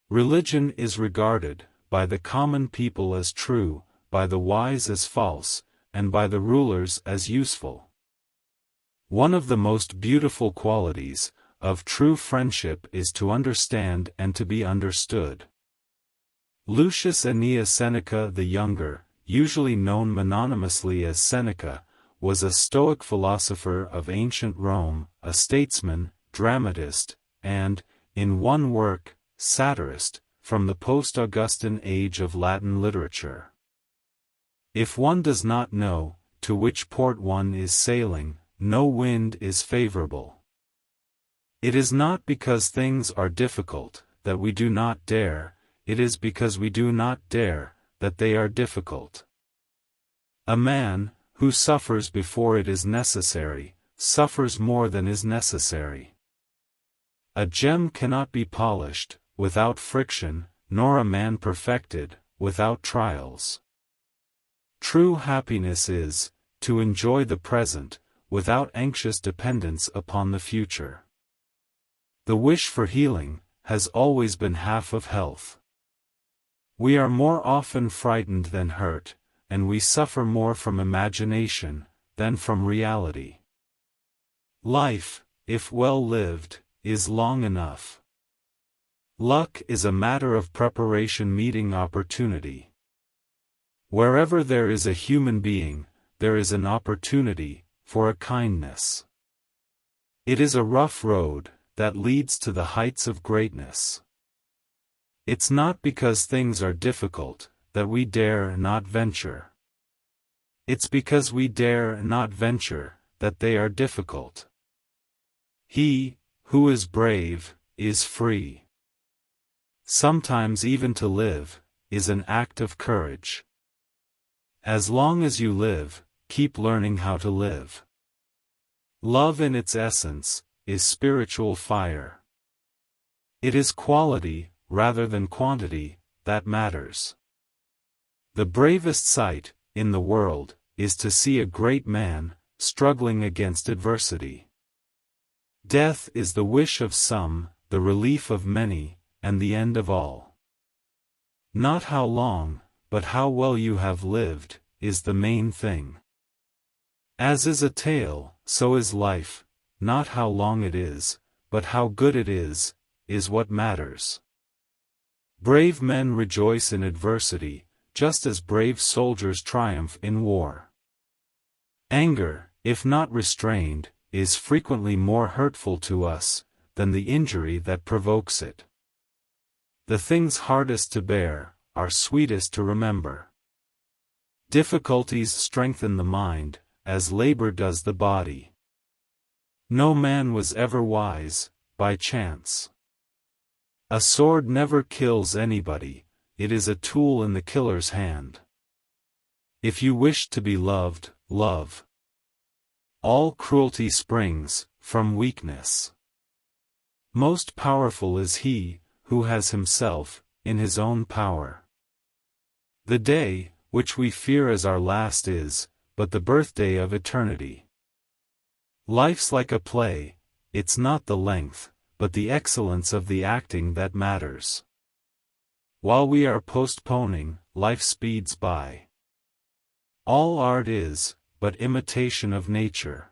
Religion is regarded, by the common people as true, by the wise as false, and by the rulers as useful. One of the most beautiful qualities of true friendship is to understand and to be understood. Lucius Annaeus Seneca the Younger, usually known mononymously as Seneca, was a Stoic philosopher of ancient Rome, a statesman, dramatist, and, in one work, satirist, from the post-Augustan age of Latin literature. If one does not know to which port one is sailing, no wind is favorable. It is not because things are difficult that we do not dare, it is because we do not dare that they are difficult. A man who suffers before it is necessary suffers more than is necessary. A gem cannot be polished without friction, nor a man perfected without trials. True happiness is to enjoy the present without anxious dependence upon the future. The wish for healing has always been half of health. We are more often frightened than hurt, and we suffer more from imagination than from reality. Life, if well lived, is long enough. Luck is a matter of preparation meeting opportunity. Wherever there is a human being, there is an opportunity for a kindness. It is a rough road that leads to the heights of greatness. It's not because things are difficult that we dare not venture. It's because we dare not venture that they are difficult. He who is brave is free. Sometimes even to live is an act of courage. As long as you live, keep learning how to live. Love in its essence is spiritual fire. It is quality, rather than quantity, that matters. The bravest sight in the world is to see a great man struggling against adversity. Death is the wish of some, the relief of many, and the end of all. Not how long, but how well you have lived, is the main thing. As is a tale, so is life, not how long it is, but how good it is what matters. Brave men rejoice in adversity, just as brave soldiers triumph in war. Anger, if not restrained, is frequently more hurtful to us than the injury that provokes it. The things hardest to bear are sweetest to remember. Difficulties strengthen the mind, as labor does the body. No man was ever wise, by chance. A sword never kills anybody, it is a tool in the killer's hand. If you wish to be loved, love. All cruelty springs from weakness. Most powerful is he who has himself in his own power. The day, which we fear as our last is but the birthday of eternity. Life's like a play, it's not the length, but the excellence of the acting that matters. While we are postponing, life speeds by. All art is but imitation of nature.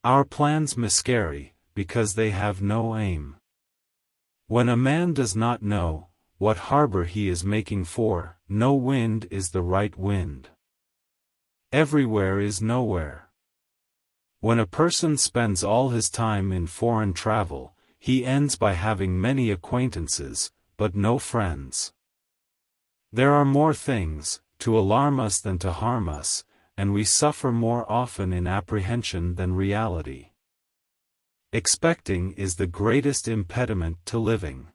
Our plans miscarry, because they have no aim. When a man does not know what harbor he is making for, no wind is the right wind. Everywhere is nowhere. When a person spends all his time in foreign travel, he ends by having many acquaintances, but no friends. There are more things to alarm us than to harm us, and we suffer more often in apprehension than reality. Expecting is the greatest impediment to living.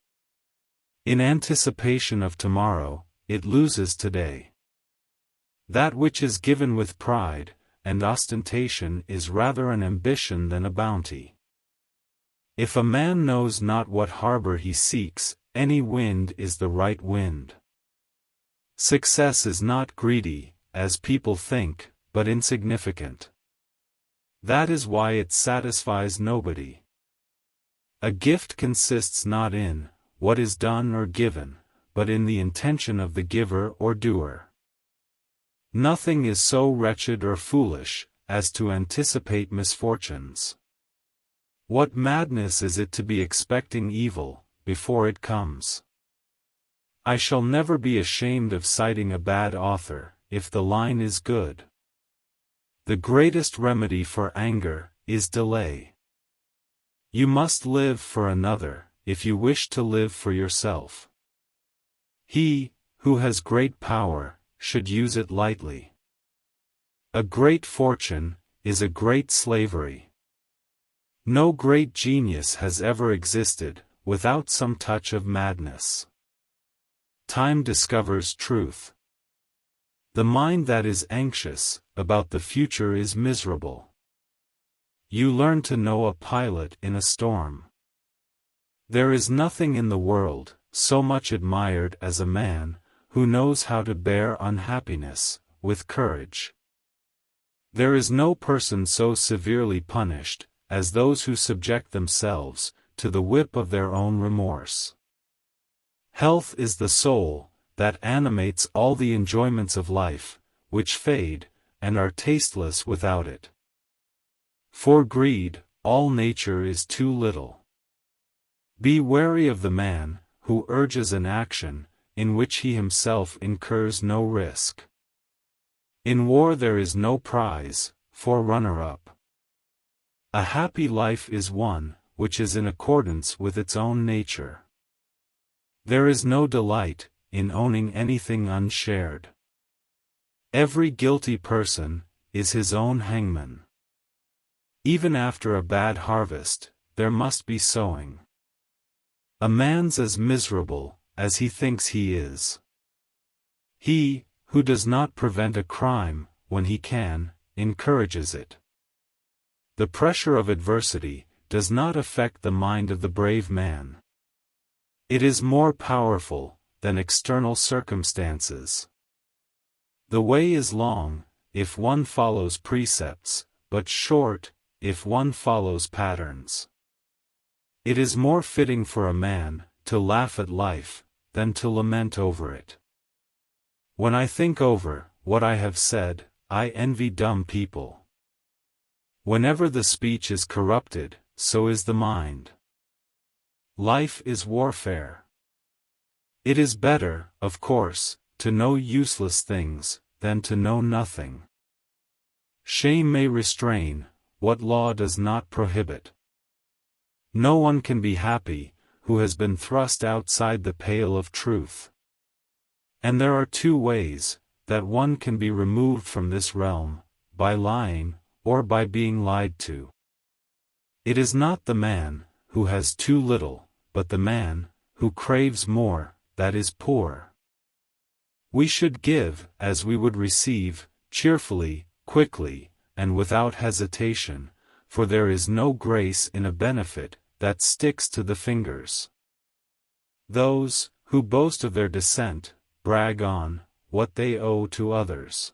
In anticipation of tomorrow, it loses today. That which is given with pride and ostentation is rather an ambition than a bounty. If a man knows not what harbor he seeks, any wind is the right wind. Success is not greedy, as people think, but insignificant. That is why it satisfies nobody. A gift consists not in what is done or given, but in the intention of the giver or doer. Nothing is so wretched or foolish as to anticipate misfortunes. What madness is it to be expecting evil before it comes? I shall never be ashamed of citing a bad author, if the line is good. The greatest remedy for anger is delay. You must live for another, if you wish to live for yourself. He, who has great power, should use it lightly. A great fortune is a great slavery. No great genius has ever existed without some touch of madness. Time discovers truth. The mind that is anxious about the future is miserable. You learn to know a pilot in a storm. There is nothing in the world so much admired as a man who knows how to bear unhappiness with courage. There is no person so severely punished as those who subject themselves to the whip of their own remorse. Health is the soul that animates all the enjoyments of life, which fade, and are tasteless without it. For greed, all nature is too little. Be wary of the man who urges an action in which he himself incurs no risk. In war there is no prize for runner-up. A happy life is one which is in accordance with its own nature. There is no delight in owning anything unshared. Every guilty person is his own hangman. Even after a bad harvest, there must be sowing. A man's as miserable as he thinks he is. He, who does not prevent a crime when he can, encourages it. The pressure of adversity does not affect the mind of the brave man. It is more powerful than external circumstances. The way is long, if one follows precepts, but short, if one follows patterns. It is more fitting for a man to laugh at life than to lament over it. When I think over what I have said, I envy dumb people. Whenever the speech is corrupted, so is the mind. Life is warfare. It is better, of course, to know useless things than to know nothing. Shame may restrain what law does not prohibit. No one can be happy who has been thrust outside the pale of truth. And there are two ways that one can be removed from this realm, by lying, or by being lied to. It is not the man who has too little, but the man who craves more, that is poor. We should give as we would receive, cheerfully, quickly, and without hesitation, for there is no grace in a benefit that sticks to the fingers. Those who boast of their descent brag on what they owe to others.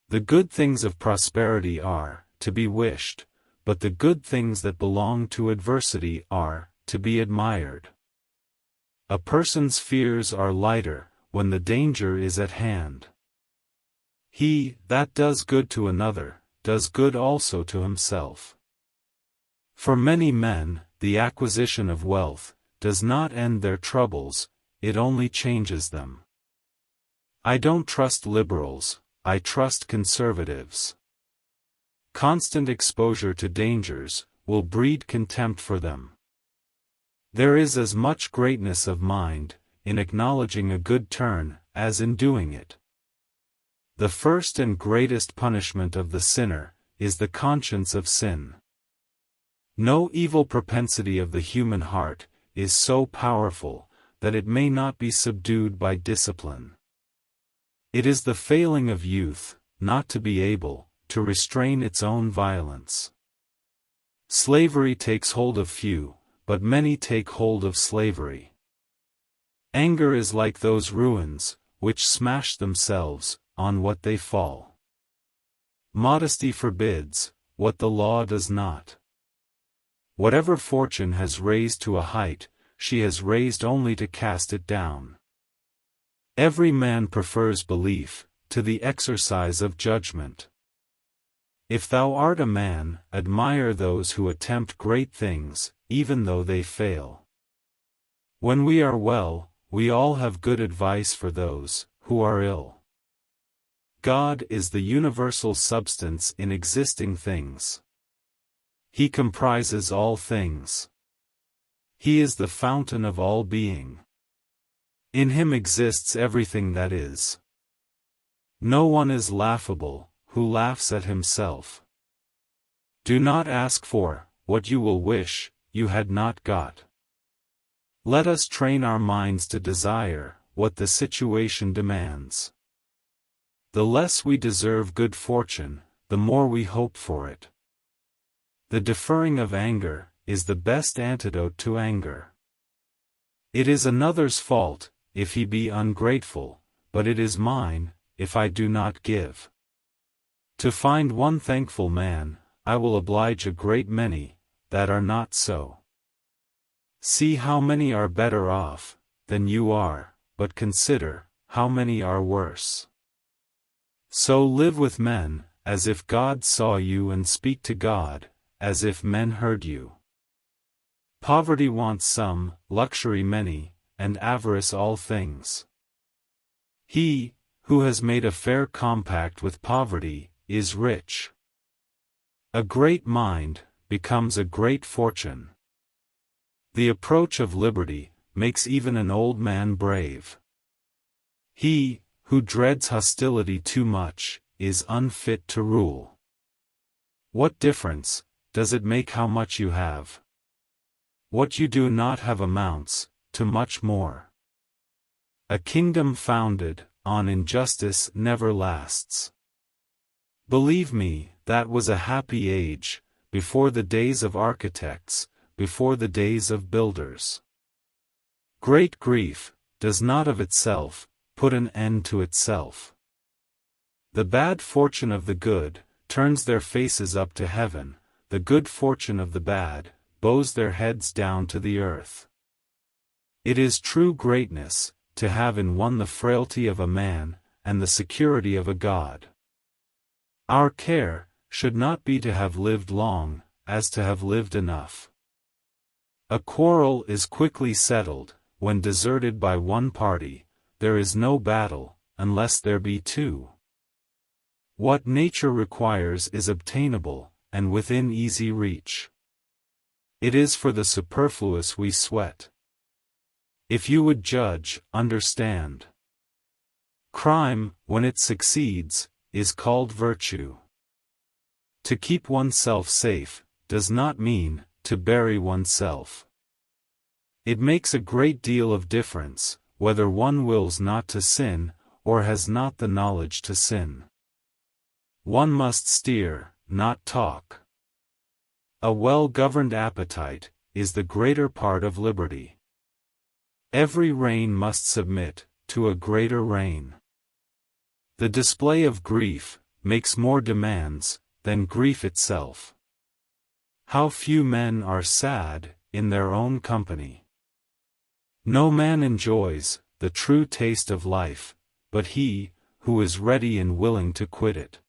The good things of prosperity are to be wished, but the good things that belong to adversity are to be admired. A person's fears are lighter when the danger is at hand. He that does good to another does good also to himself. For many men, the acquisition of wealth does not end their troubles, it only changes them. I don't trust liberals, I trust conservatives. Constant exposure to dangers will breed contempt for them. There is as much greatness of mind in acknowledging a good turn as in doing it. The first and greatest punishment of the sinner is the conscience of sin. No evil propensity of the human heart is so powerful that it may not be subdued by discipline. It is the failing of youth not to be able to restrain its own violence. Slavery takes hold of few, but many take hold of slavery. Anger is like those ruins which smash themselves on what they fall. Modesty forbids what the law does not. Whatever fortune has raised to a height she has raised only to cast it down. Every man prefers belief to the exercise of judgment. If thou art a man, admire those who attempt great things, even though they fail. When we are well, we all have good advice for those who are ill. God is the universal substance in existing things. He comprises all things. He is the fountain of all being. In him exists everything that is. No one is laughable who laughs at himself. Do not ask for what you will wish you had not got. Let us train our minds to desire what the situation demands. The less we deserve good fortune, the more we hope for it. The deferring of anger is the best antidote to anger. It is another's fault if he be ungrateful, but it is mine if I do not give. To find one thankful man, I will oblige a great many that are not so. See how many are better off than you are, but consider how many are worse. So live with men, as if God saw you, and speak to God, as if men heard you. Poverty wants some, luxury many, and avarice all things. He who has made a fair compact with poverty is rich. A great mind becomes a great fortune. The approach of liberty makes even an old man brave. He who dreads hostility too much is unfit to rule. What difference does it make how much you have? What you do not have amounts to much more. A kingdom founded on injustice never lasts. Believe me, that was a happy age, before the days of architects, before the days of builders. Great grief does not of itself put an end to itself. The bad fortune of the good turns their faces up to heaven, the good fortune of the bad bows their heads down to the earth. It is true greatness to have in one the frailty of a man and the security of a god. Our care should not be to have lived long, as to have lived enough. A quarrel is quickly settled when deserted by one party. There is no battle unless there be two. What nature requires is obtainable and within easy reach. It is for the superfluous we sweat. If you would judge, understand. Crime, when it succeeds, is called virtue. To keep oneself safe does not mean to bury oneself. It makes a great deal of difference whether one wills not to sin, or has not the knowledge to sin. One must steer, not talk. A well-governed appetite is the greater part of liberty. Every rein must submit to a greater rein. The display of grief makes more demands than grief itself. How few men are sad in their own company. No man enjoys the true taste of life, but he who is ready and willing to quit it.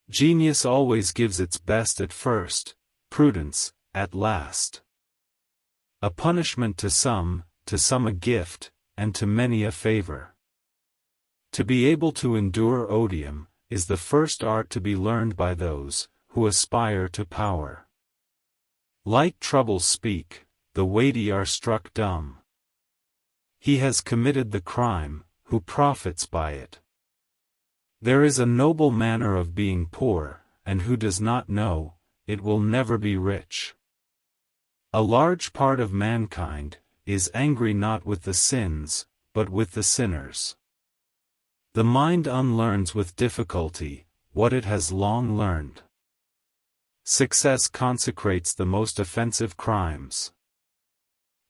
Genius always gives its best at first, prudence at last. A punishment to some a gift, and to many a favor. To be able to endure odium is the first art to be learned by those who aspire to power. Light troubles speak, the weighty are struck dumb. He has committed the crime who profits by it. There is a noble manner of being poor, and who does not know it will never be rich. A large part of mankind is angry not with the sins, but with the sinners. The mind unlearns with difficulty what it has long learned. Success consecrates the most offensive crimes.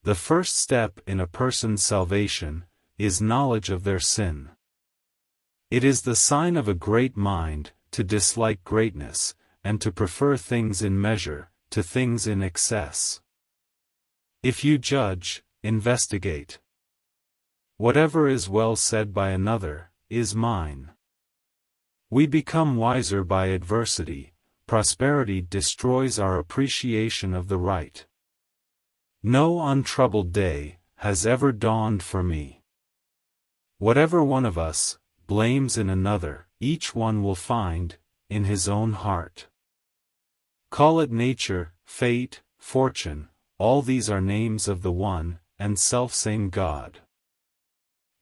The first step in a person's salvation is knowledge of their sin. It is the sign of a great mind to dislike greatness, and to prefer things in measure to things in excess. If you judge, investigate. Whatever is well said by another, is mine. We become wiser by adversity. Prosperity destroys our appreciation of the right. No untroubled day has ever dawned for me. Whatever one of us blames in another, each one will find in his own heart. Call it nature, fate, fortune, all these are names of the one and selfsame God.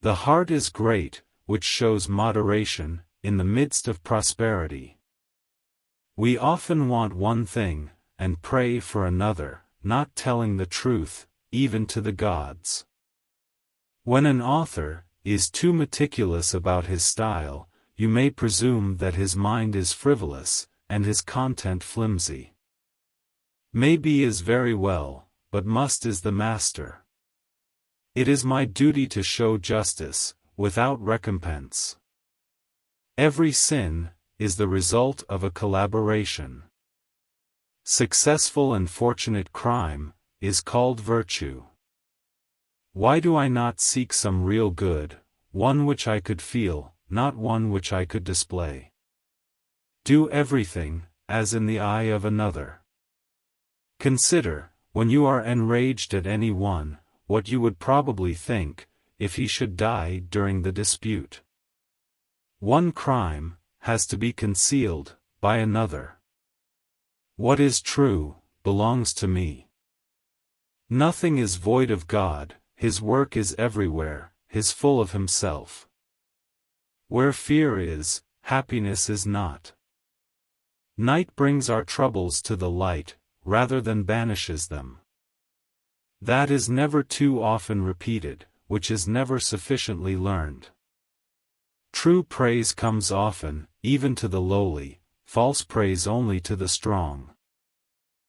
The heart is great, which shows moderation in the midst of prosperity. We often want one thing and pray for another, not telling the truth, even to the gods. When an author is too meticulous about his style, you may presume that his mind is frivolous, and his content flimsy. May be is very well, but must is the master. It is my duty to show justice, without recompense. Every sin is the result of a collaboration. Successful and fortunate crime is called virtue. Why do I not seek some real good, one which I could feel, not one which I could display? Do everything, as in the eye of another. Consider, when you are enraged at any one, what you would probably think, if he should die during the dispute. One crime has to be concealed by another. What is true belongs to me. Nothing is void of God, his work is everywhere, his full of himself. Where fear is, happiness is not. Night brings our troubles to the light, rather than banishes them. That is never too often repeated, which is never sufficiently learned. True praise comes often, even to the lowly, false praise only to the strong.